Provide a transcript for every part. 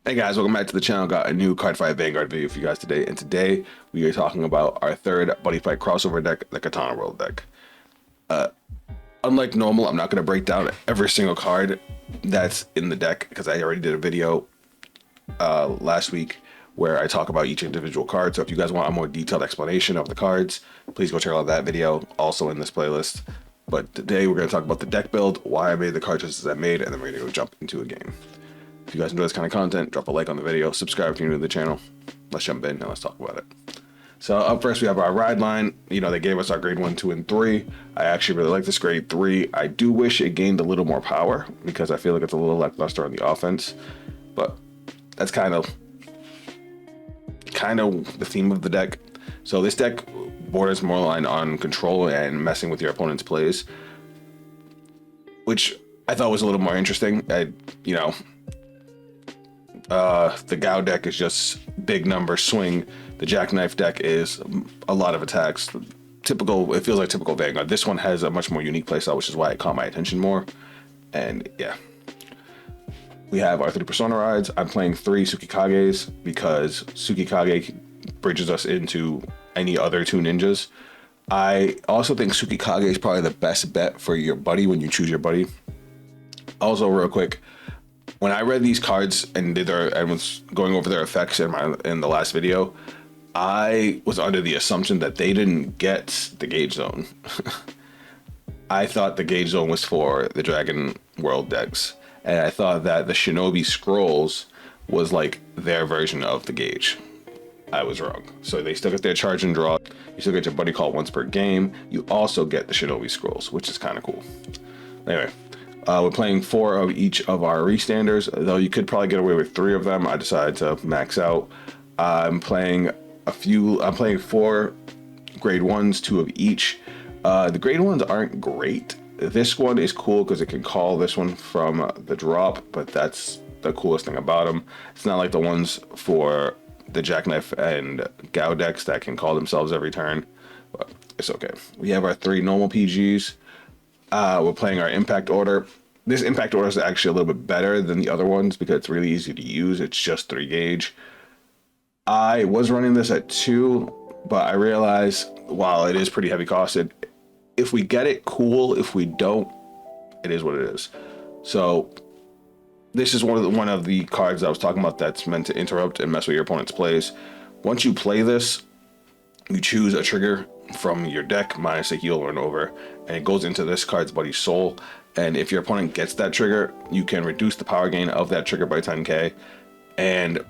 Hey guys, welcome back to the channel. Got a new Cardfight Vanguard video for you guys today, and today we are talking about our third Buddyfight crossover deck, the Katana World deck. Unlike normal, I'm not going to break down every single card that's in the deck because I already did a video last week where I talk about each individual card. So if you guys want a more detailed explanation of the cards, please go check out that video, also in this playlist. But today we're going to talk about the deck build, why I made the card choices I made, and then we're going to go jump into a game. If you guys enjoy this kind of content, drop a like on the video, subscribe if you're new to the channel. Let's jump in and let's talk about it. So up first we have our ride line. You know, they gave us our grade 1, 2, and 3. I actually really like this grade 3. I do wish it gained a little more power because I feel like it's a little lackluster on the offense. But that's kind of the theme of the deck. So this deck borders more on control and messing with your opponent's plays, which I thought was a little more interesting. The Gao deck is just big number swing. The Jackknife deck is a lot of attacks. It feels like typical Vanguard. This one has a much more unique playstyle, which is why it caught my attention more. And yeah, we have our 3 Persona rides. I'm playing 3 Tsukikages because Tsukikage bridges us into any other 2 ninjas. I also think Tsukikage is probably the best bet for your buddy when you choose your buddy. Also, real quick, when I read these cards and was going over their effects in the last video, I was under the assumption that they didn't get the gauge zone. I thought the gauge zone was for the Dragon World decks, and I thought that the Shinobi Scrolls was like their version of the gauge. I was wrong. So they still get their charge and draw. You still get your buddy call once per game. You also get the Shinobi Scrolls, which is kind of cool. Anyway. We're playing 4 of each of our restanders, though you could probably get away with 3 of them. I decided to max out. I'm playing 4 grade 1s, 2 of each. The grade 1s aren't great. This one is cool because it can call this one from the drop, but that's the coolest thing about them. It's not like the ones for the Jackknife and Gao decks that can call themselves every turn, but it's okay. We have our 3 normal PGs. We're playing our impact order. This impact order is actually a little bit better than the other ones because it's really easy to use. It's just 3 gauge. I was running this at 2, but I realized while it is pretty heavy costed, if we get it, cool. If we don't, it is what it is. So this is one of the cards I was talking about that's meant to interrupt and mess with your opponent's plays. Once you play this, you choose a trigger from your deck minus a heal or an over, and it goes into this card's buddy's soul. And if your opponent gets that trigger, you can reduce the power gain of that trigger by 10k, and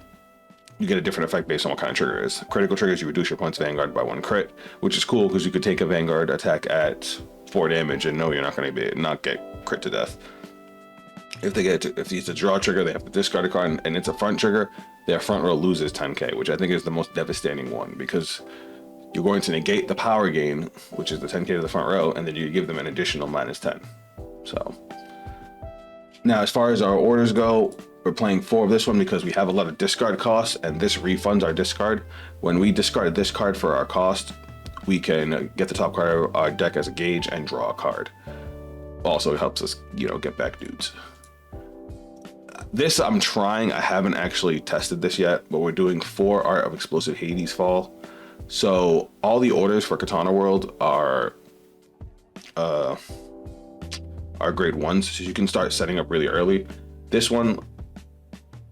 you get a different effect based on what kind of trigger it is. Critical triggers, you reduce your opponent's Vanguard by 1 crit, which is cool because you could take a Vanguard attack at 4 damage and know you're not going to not get crit to death. If it's a draw trigger, they have to discard a card, and it's a front trigger, their front row loses 10k, which I think is the most devastating one because you're going to negate the power gain, which is the 10k to the front row, and then you give them an additional minus 10. So now as far as our orders go, we're playing 4 of this one because we have a lot of discard costs, and this refunds our discard. When we discard this card for our cost, we can get the top card of our deck as a gauge and draw a card. Also, it helps us, get back dudes. This I'm trying. I haven't actually tested this yet, but we're doing 4 Art of Explosive Hades Fall. So all the orders for Katana World are grade 1s, so you can start setting up really early. This one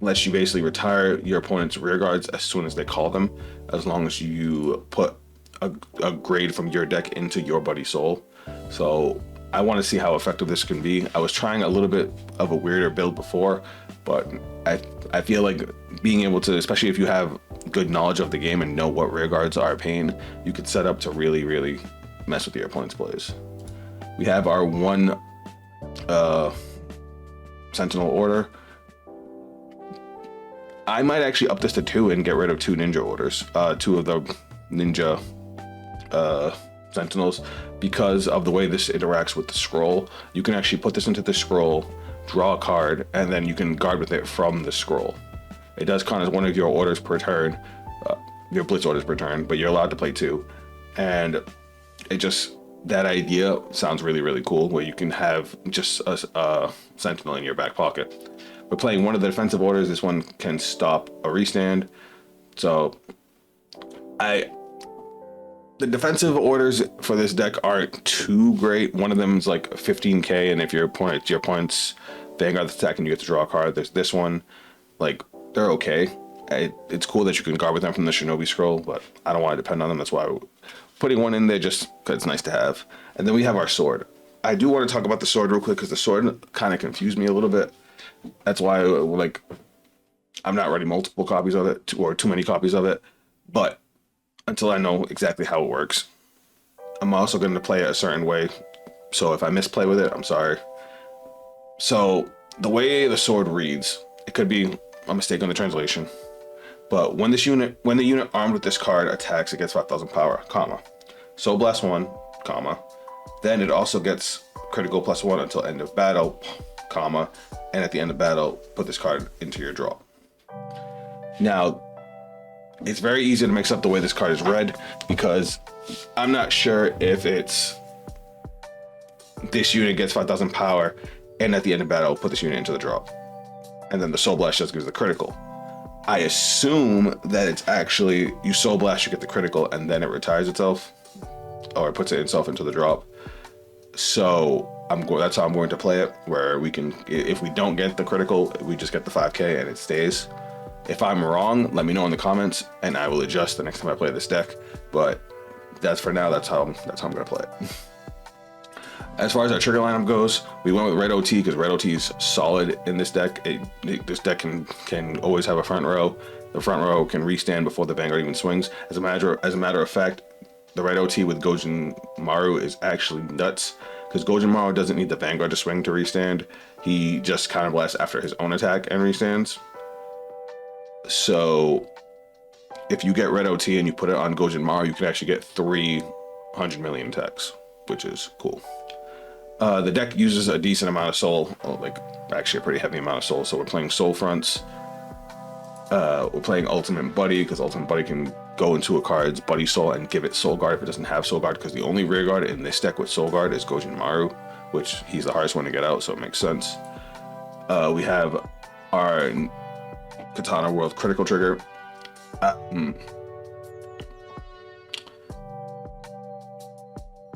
lets you basically retire your opponent's rear guards as soon as they call them, as long as you put a grade from your deck into your buddy's soul. So I want to see how effective this can be. I was trying a little bit of a weirder build before, but I feel like being able to, especially if you have good knowledge of the game and know what rear guards are a pain, you could set up to really, really mess with your opponent's plays. We have our 1 Sentinel order. I might actually up this to 2 and get rid of 2 ninja orders, 2 of the ninja Sentinels, because of the way this interacts with the scroll. You can actually put this into the scroll, draw a card, and then you can guard with it from the scroll. It does count as one of your orders per turn, your blitz orders per turn, but you're allowed to play 2. And that idea sounds really, really cool, where you can have just a Sentinel in your back pocket. we're playing one of the defensive orders. This one can stop a restand. So the defensive orders for this deck aren't too great. One of them is like 15k, and if your opponent's Vanguard attack and you get to draw a card, there's this one. Like, they're okay. It's cool that you can guard with them from the Shinobi Scroll, but I don't want to depend on them. That's why we're putting one in there, just because it's nice to have. And then we have our sword. I do want to talk about the sword real quick because the sword kind of confused me a little bit. That's why, like, I'm not running multiple copies of it, or too many copies of it. But until I know exactly how it works, I'm also going to play it a certain way. So if I misplay with it, I'm sorry. So the way the sword reads, it could be a mistake on the translation. But when the unit armed with this card attacks, it gets 5,000 power, comma. Soul Blast 1, comma. Then it also gets critical +1 until end of battle, comma. And at the end of battle, put this card into your draw. Now, it's very easy to mix up the way this card is read, because I'm not sure if it's this unit gets 5,000 power, and at the end of battle, put this unit into the draw. And then the Soul Blast just gives the critical. I assume that it's actually, you Soul Blast, you get the critical, and then it retires itself, or it puts it itself into the drop. So that's how I'm going to play it, where we can, if we don't get the critical, we just get the 5k and it stays. If I'm wrong, let me know in the comments, and I will adjust the next time I play this deck. But that's for now. That's how I'm gonna play it. As far as our trigger lineup goes, we went with red OT because red OT is solid in this deck. This deck can always have a front row. The front row can restand before the Vanguard even swings. As a matter of fact, the red OT with Gojin Maru is actually nuts, because Gojin Maru doesn't need the Vanguard to swing to restand. He just counterblasts after his own attack and restands. So if you get red OT and you put it on Gojin Maru, you can actually get 300 million attacks, which is cool. The deck uses a decent amount of soul, like actually a pretty heavy amount of soul. So we're playing soul fronts. We're playing Ultimate Buddy, because Ultimate Buddy can go into a card's Buddy Soul and give it Soul Guard if it doesn't have Soul Guard, because the only rear guard in this deck with Soul Guard is Gojin Maru, which he's the hardest one to get out, so it makes sense. We have our Katana World critical trigger.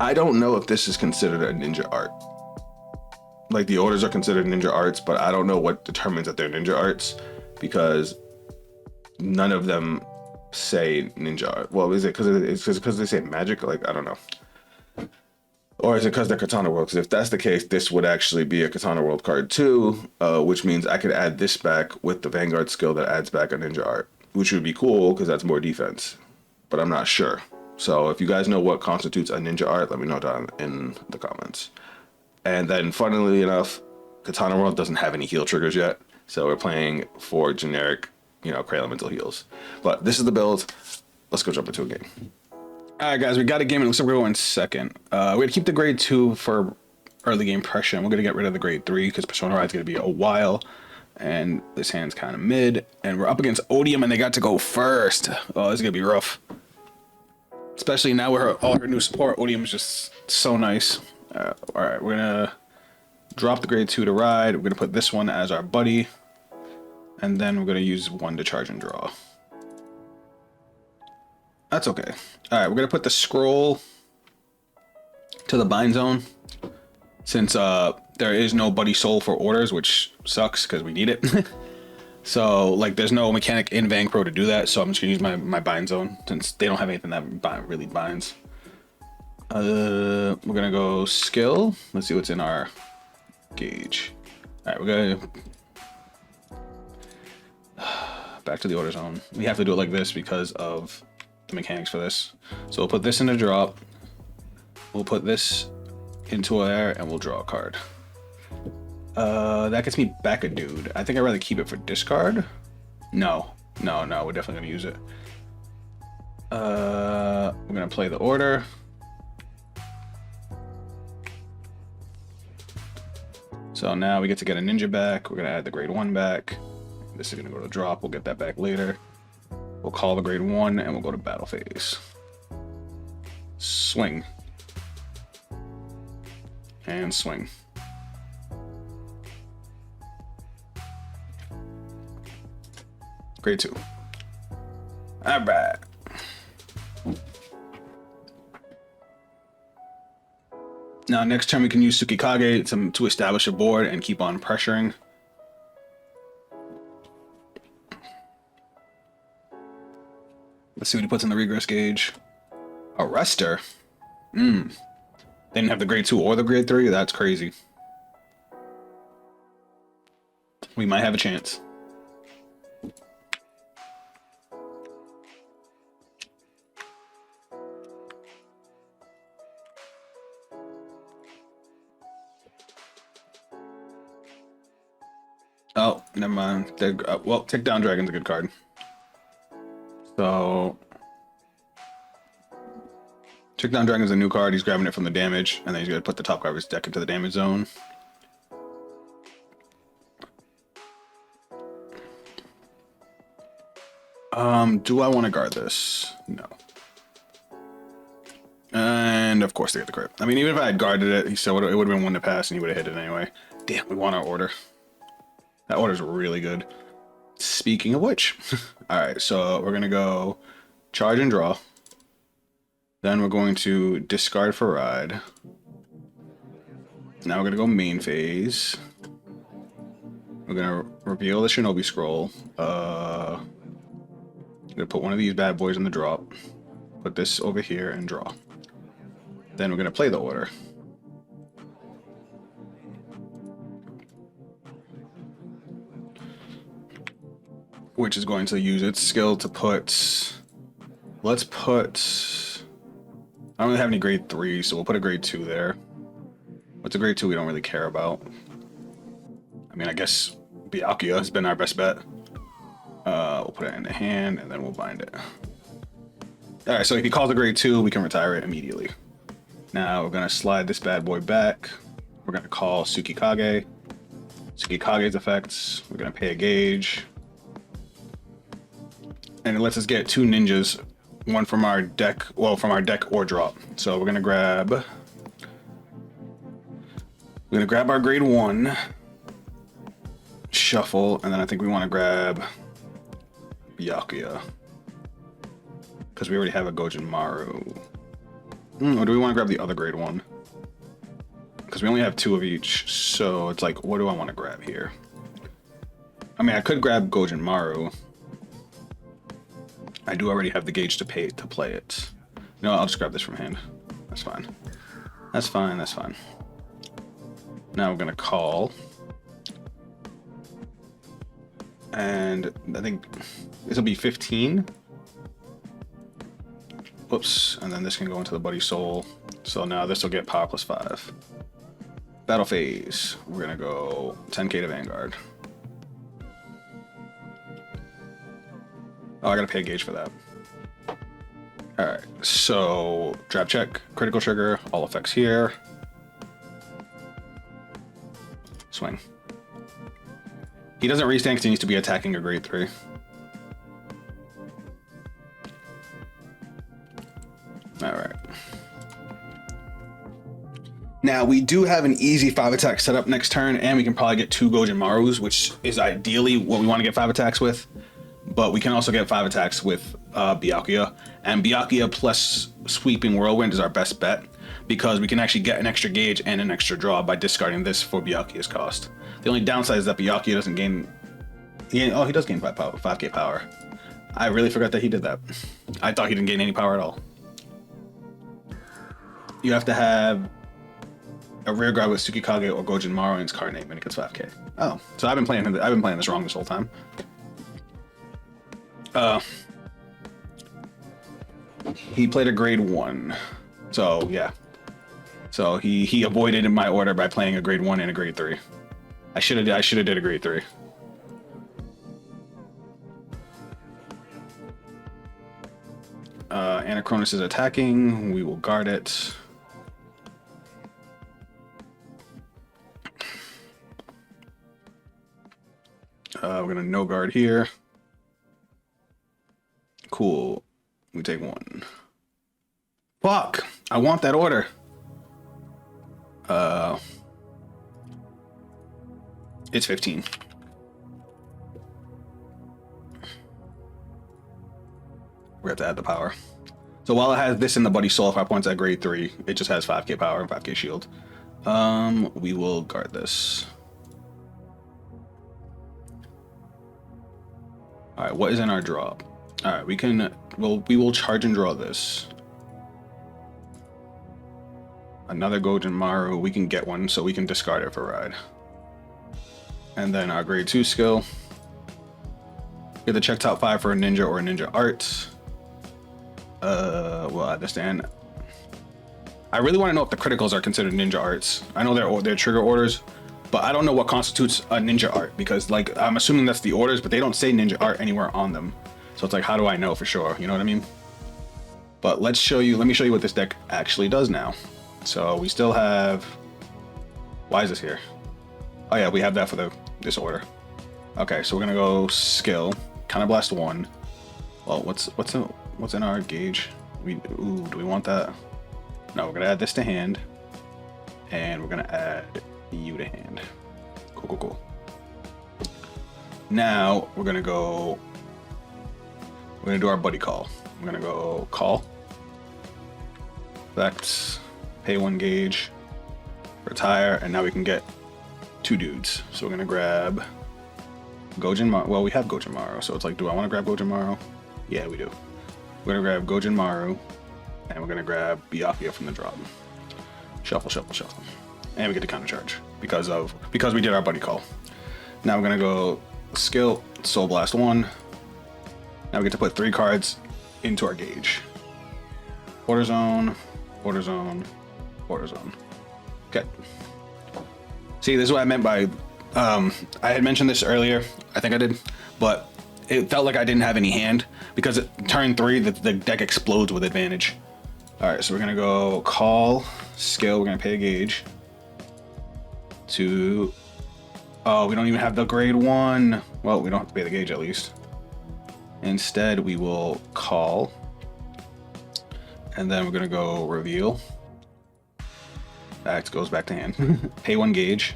I don't know if this is considered a ninja art. Like, the orders are considered ninja arts, but I don't know what determines that they're ninja arts, because none of them say ninja art. Well, is it because they say magic? Like, I don't know. Or is it because they're Katana World? Because if that's the case, this would actually be a Katana World card too, which means I could add this back with the Vanguard skill that adds back a ninja art, which would be cool because that's more defense. But I'm not sure. So if you guys know what constitutes a ninja art, let me know down in the comments. And then, funnily enough, Katana World doesn't have any heal triggers yet, so we're playing 4 generic, Cray Elemental heals. But this is the build. Let's go jump into a game. All right, guys, we got a game. It looks like we're going second. We're gonna keep the grade 2 for early game pressure, and we're gonna get rid of the grade 3 because Persona Ride's gonna be a while, and this hand's kind of mid. And we're up against Odium, and they got to go first. Oh, this is gonna be rough. Especially now with all her new support. Odium's just so nice. All right, we're gonna drop the grade 2 to ride. We're gonna put this one as our buddy, and then we're gonna use 1 to charge and draw. That's okay. All right, we're gonna put the scroll to the bind zone, since there is no Buddy Soul for orders, which sucks because we need it. So, like, there's no mechanic in Vang Pro to do that, so I'm just gonna use my bind zone, since they don't have anything that really binds. We're gonna go skill. Let's see what's in our gauge. All right, we're gonna back to the order zone. We have to do it like this because of the mechanics for this. So we'll put this in a drop. We'll put this into air, and we'll draw a card. That gets me back a dude. I think I'd rather keep it for discard. No, we're definitely gonna use it. We're gonna play the order. So now we get to get a ninja back. We're gonna add the grade 1 back. This is gonna go to drop. We'll get that back later. We'll call the grade 1 and we'll go to battle phase. Swing. And swing. Grade 2. All right. Now, next turn we can use Tsukikage to establish a board and keep on pressuring. Let's see what he puts in the regress gauge. Arrestor. They didn't have the grade 2 or the grade 3. That's crazy. We might have a chance. Oh, never mind. Well, Take Down Dragon's a good card. So, Take Down Dragon's a new card. He's grabbing it from the damage, and then he's going to put the top card of his deck into the damage zone. Do I want to guard this? No. And of course they get the crit. I mean, even if I had guarded it, he said it would have been 1 to pass, and he would have hit it anyway. Damn, we want our order. That order's really good. Speaking of which, all right, so we're gonna go charge and draw. Then we're going to discard for ride. Now we're gonna go main phase. We're gonna reveal the Shinobi Scroll. I'm gonna put one of these bad boys in the drop. Put this over here and draw. Then we're gonna play the order. Which is going to use its skill to put... Let's put... I don't really have any grade 3, so we'll put a grade 2 there. What's a grade 2 we don't really care about? I mean, I guess Byakuya has been our best bet. We'll put it in the hand, and then we'll bind it. Alright, so if he calls a grade 2, we can retire it immediately. Now we're going to slide this bad boy back. We're going to call Tsukikage. Tsukikage's effects. We're going to pay a gauge. And it lets us get 2 ninjas, one from our deck, well, from our deck or drop. So we're gonna grab our grade 1, shuffle, and then I think we want to grab Byakuya because we already have a Gojin Maru. Or do we want to grab the other grade 1? Because we only have 2 of each, so it's like, what do I want to grab here? I mean, I could grab Gojin Maru. I do already have the gauge to play it. No, I'll just grab this from hand. That's fine. That's fine, that's fine. Now we're gonna call. And I think this will be 15. Whoops, and then this can go into the Buddy Soul. So now this will get power +5. Battle phase. We're gonna go 10k to Vanguard. Oh, I gotta pay a gauge for that. Alright, so trap check, critical trigger, all effects here. Swing. He doesn't restand because he needs to be attacking a grade 3. Alright. Now, we do have an easy 5 attack set up next turn, and we can probably get 2 Gojin Marus, which is ideally what we want to get 5 attacks with. But we can also get 5 attacks with Byakuya. And Byakuya plus Sweeping Whirlwind is our best bet because we can actually get an extra gauge and an extra draw by discarding this for Byakuya's cost. The only downside is that Byakuya doesn't gain... he does gain 5k power. I really forgot that he did that. I thought he didn't gain any power at all. You have to have a rear guard with Tsukikage or Gojin Maru in its card name and it gets 5k. Oh, so I've been playing this wrong this whole time. He played a grade 1, so yeah. So he avoided my order by playing a grade 1 and a grade 3. I should have did a grade 3. Anachronis is attacking. We will guard it. We're gonna no guard here. Cool. We take 1. Fuck! I want that order. It's 15. We have to add the power. So while it has this in the Buddy Soul 5 points at grade 3, it just has 5k power and 5k shield. We will guard this. All right, what is in our drop? All right, we will charge and draw this. Another Gojen Maru, we can get one, so we can discard it for ride. And then our grade 2 skill. We have to check top 5 for a ninja or a ninja art. We'll add this in. I really want to know if the criticals are considered ninja arts. I know they're trigger orders, but I don't know what constitutes a ninja art, because like I'm assuming that's the orders, but they don't say ninja art anywhere on them. So it's like, how do I know for sure? You know what I mean? But let me show you what this deck actually does now. So we still have, why is this here? Oh yeah, we have that for this order. Okay, so we're gonna go skill, Counterblast 1. Well, what's in our gauge? Do we want that? No, we're gonna add this to hand, and we're gonna add you to hand. Cool. Now we're gonna do our buddy call. We're gonna go call. Effects, pay 1 gauge, retire, and now we can get 2 dudes. So we're gonna grab Gojen Maru. Well, we have Gojen Maru, so it's like, do I want to grab Gojen Maru? Yeah, we do. We're gonna grab Gojen Maru, and we're gonna grab Byakuya from the drop. Shuffle. And we get to counter charge because we did our buddy call. Now we're gonna go skill, Soul Blast 1. Now we get to put 3 cards into our gauge. Order zone. Okay. See, this is what I meant by, I had mentioned this earlier, I think I did, but it felt like I didn't have any hand, because at turn 3, the deck explodes with advantage. All right, so we're gonna go call, skill, we're gonna pay a gauge to, oh, we don't even have the grade 1. Well, we don't have to pay the gauge at least. Instead, we will call, and then we're gonna go reveal. That goes back to hand. Pay 1 gauge,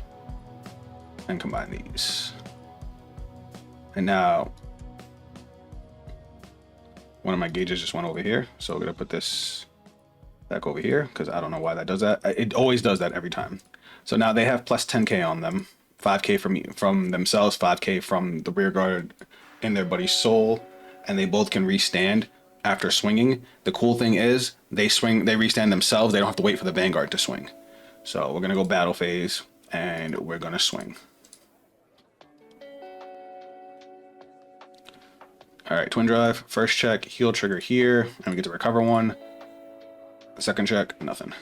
and combine these. And now, one of my gauges just went over here, so we're gonna put this back over here, because I don't know why that does that. It always does that every time. So now they have plus 10k on them, 5k from themselves, 5k from the rear guard in their buddy's soul, and they both can restand after swinging. The cool thing is they restand themselves. They don't have to wait for the Vanguard to swing. So we're gonna go battle phase, and we're gonna swing. All right, twin drive, first check, heal trigger here, and we get to recover 1. Second check, nothing.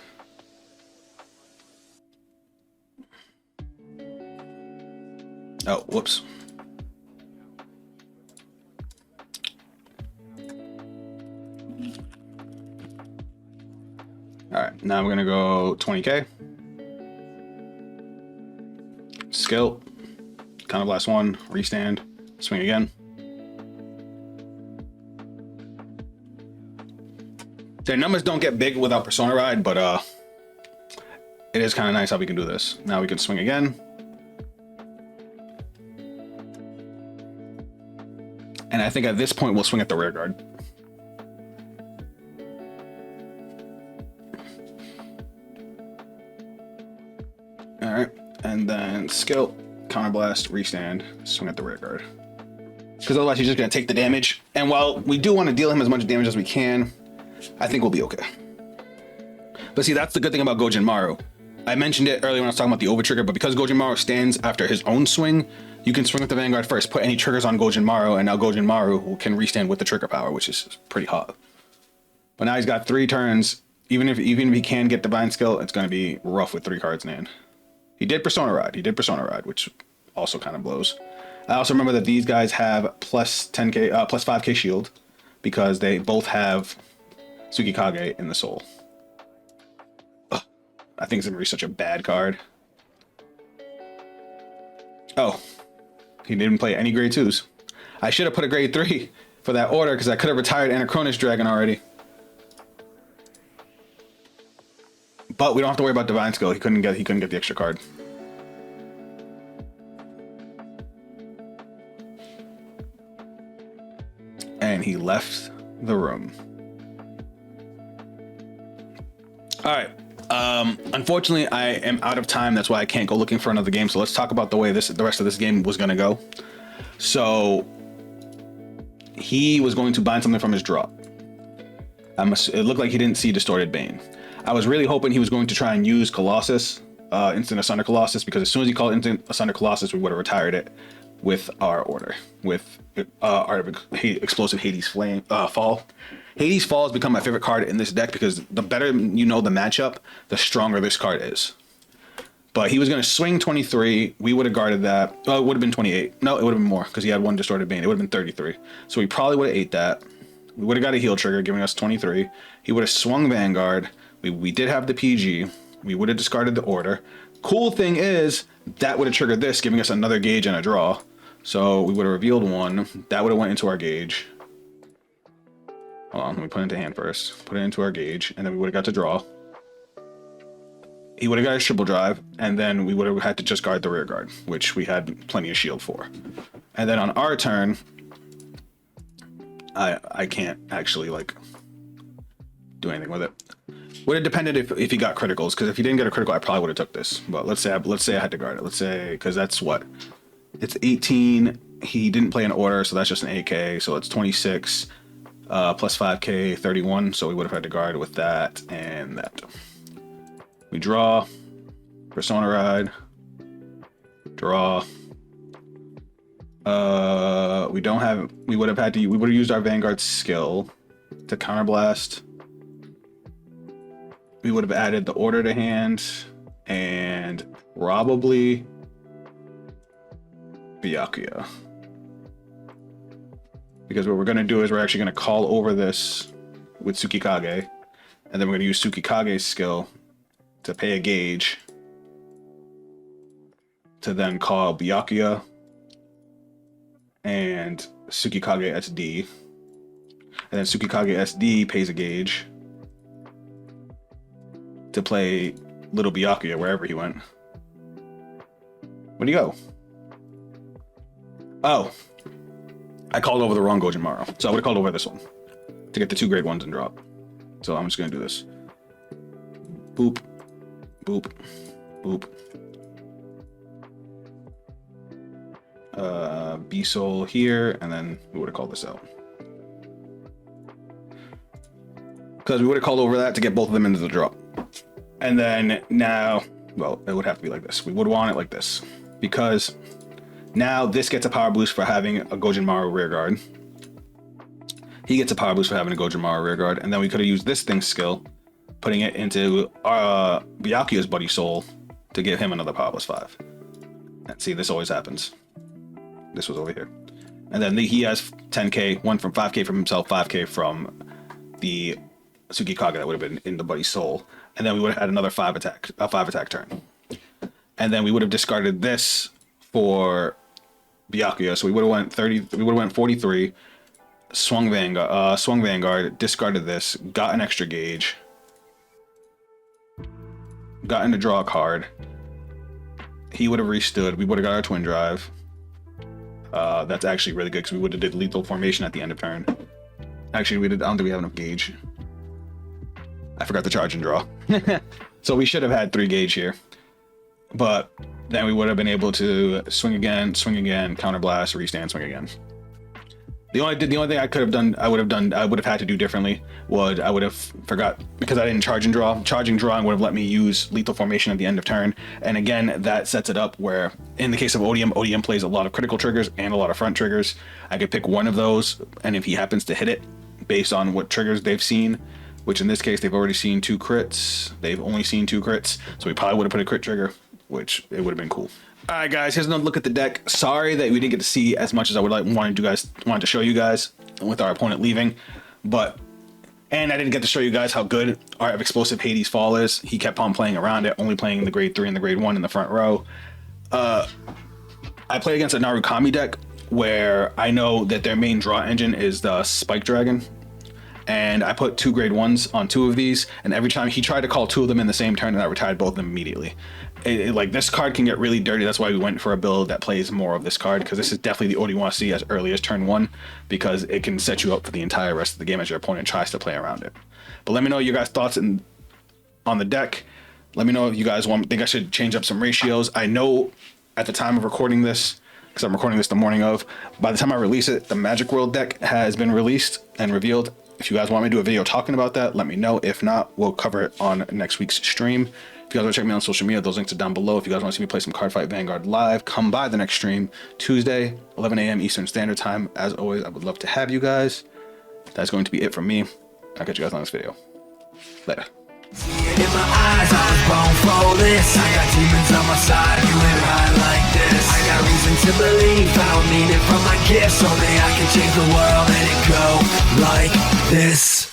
Oh, whoops. All right, now we're gonna go 20k. Skill, Counterblast 1, restand, swing again. Their numbers don't get big without Persona Ride, but it is kind of nice how we can do this. Now we can swing again. And I think at this point we'll swing at the rear guard. All right, and then skill, counterblast, restand, swing at the rear guard. Because otherwise he's just gonna take the damage. And while we do want to deal him as much damage as we can, I think we'll be okay. But see, that's the good thing about Gojen Maru. I mentioned it earlier when I was talking about the over trigger, but because Gojen Maru stands after his own swing, you can swing with the Vanguard first, put any triggers on Gojen Maru, and now Gojen Maru can restand with the trigger power, which is pretty hot. But now he's got 3 turns. Even if he can get Divine Skill, it's going to be rough with 3 cards in hand. He did Persona Ride, which also kind of blows. I also remember that these guys have plus 10k, plus 5k shield, because they both have Tsukikage in the soul. Ugh, I think it's gonna be such a bad card. Oh, he didn't play any grade 2s. I should have put a grade 3 for that order, because I could have retired Anachronous Dragon already. But we don't have to worry about Divine Skill. He couldn't get the extra card. And he left the room. All right. Unfortunately, I am out of time. That's why I can't go looking for another game. So let's talk about the way the rest of this game was going to go. So he was going to bind something from his drop. It looked like he didn't see Distorted Bane. I was really hoping he was going to try and use Colossus, Instant Asunder Colossus, because as soon as he called Instant Asunder Colossus, we would have retired it with our order, with our Explosive Hades Fall. Hades Fall has become my favorite card in this deck because the better you know the matchup, the stronger this card is. But he was going to swing 23. We would have guarded that. Oh, it would have been 28. No, it would have been more because he had one Distorted Bane. It would have been 33. So we probably would have ate that. We would have got a heal trigger, giving us 23. He would have swung Vanguard. We did have the PG. We would have discarded the order. Cool thing is, that would have triggered this, giving us another gauge and a draw. So we would have revealed one. That would have went into our gauge. Hold on, let me put it into hand first. Put it into our gauge, and then we would have got to draw. He would have got a triple drive, and then we would have had to just guard the rear guard, which we had plenty of shield for. And then on our turn, I can't actually like do anything with it. Would have depended if he got criticals, because if he didn't get a critical, I probably would have took this. But let's say I had to guard it. Let's say, because that's what, it's 18. He didn't play an order, so that's just an AK. So it's 26 plus 5k, 31. So we would have had to guard with that and that. We draw, Persona Ride, draw. We would have used our Vanguard skill to counterblast. We would have added the order to hand and probably Byakuya. Because what we're going to do is we're actually going to call over this with Tsukikage, and then we're going to use Tsukikage's skill to pay a gauge to then call Byakuya and Tsukikage SD. And then Tsukikage SD pays a gauge to play little Byakuya wherever he went. Where'd he go? Oh, I called over the wrong Gojenmaru. So I would have called over this one to get the 2 grade 1s and drop. So I'm just going to do this. Boop, boop, boop. B-Soul here, and then we would have called this out. Because we would have called over that to get both of them into the drop. And then now, well, it would have to be like this. We would want it like this. Because now this gets a power boost for having a Gojenmaru rear guard. He gets a power boost for having a Gojenmaru rear guard. And then we could have used this thing's skill, putting it into Byakuya's Buddy Soul to give him another power plus 5. And see, this always happens. This was over here. And then he has 10k, one from 5k from himself, 5k from the Tsukikage that would have been in the Buddy Soul. And then we would have had another 5 attack turn. And then we would have discarded this for Byakuya. So we would have went 30, we would have went 43, swung Vanguard, discarded this, got an extra gauge, got in to draw a card. He would have restood. We would have got our twin drive. That's actually really good because we would have did lethal formation at the end of turn. Actually, I don't think we have enough gauge. I forgot to charge and draw. So we should have had 3 gauge here. But then we would have been able to swing again, counterblast, restand, swing again. The only thing I could have done, I would have had to do differently was I would have forgot, because I didn't charge and draw. Charging drawing would have let me use lethal formation at the end of turn. And again, that sets it up where in the case of ODM plays a lot of critical triggers and a lot of front triggers. I could pick one of those, and if he happens to hit it based on what triggers they've seen, which in this case they've already seen 2 crits. They've only seen 2 crits, so we probably would have put a crit trigger, which it would have been cool. All right, guys, here's another look at the deck. Sorry that we didn't get to see as much as I wanted to show you guys with our opponent leaving, and I didn't get to show you guys how good our Explosive Hades Fall is. He kept on playing around it, only playing the grade 3 and the grade 1 in the front row. I play against a Narukami deck where I know that their main draw engine is the Spike Dragon, and I put 2 grade 1s on 2 of these, and every time he tried to call 2 of them in the same turn, and I retired both of them immediately. Like, this card can get really dirty. That's why we went for a build that plays more of this card, because this is definitely the order you want to see as early as turn 1, because it can set you up for the entire rest of the game as your opponent tries to play around it. But let me know your guys' thoughts on the deck. Let me know if you guys think I should change up some ratios. I know at the time of recording this, because I'm recording this the morning of, by the time I release it, the Magic World deck has been released and revealed. If you guys want me to do a video talking about that, let me know. If not, we'll cover it on next week's stream. If you guys want to check me on social media, those links are down below. If you guys want to see me play some Cardfight Vanguard live, come by the next stream, Tuesday, 11 a.m. Eastern Standard Time. As always, I would love to have you guys. That's going to be it from me. I'll catch you guys on this video. Later. In my eyes, I was born for this. I got demons on my side, you ain't high like this. I got reason to believe, found meaning from my gifts. Only I can change the world and it go like this.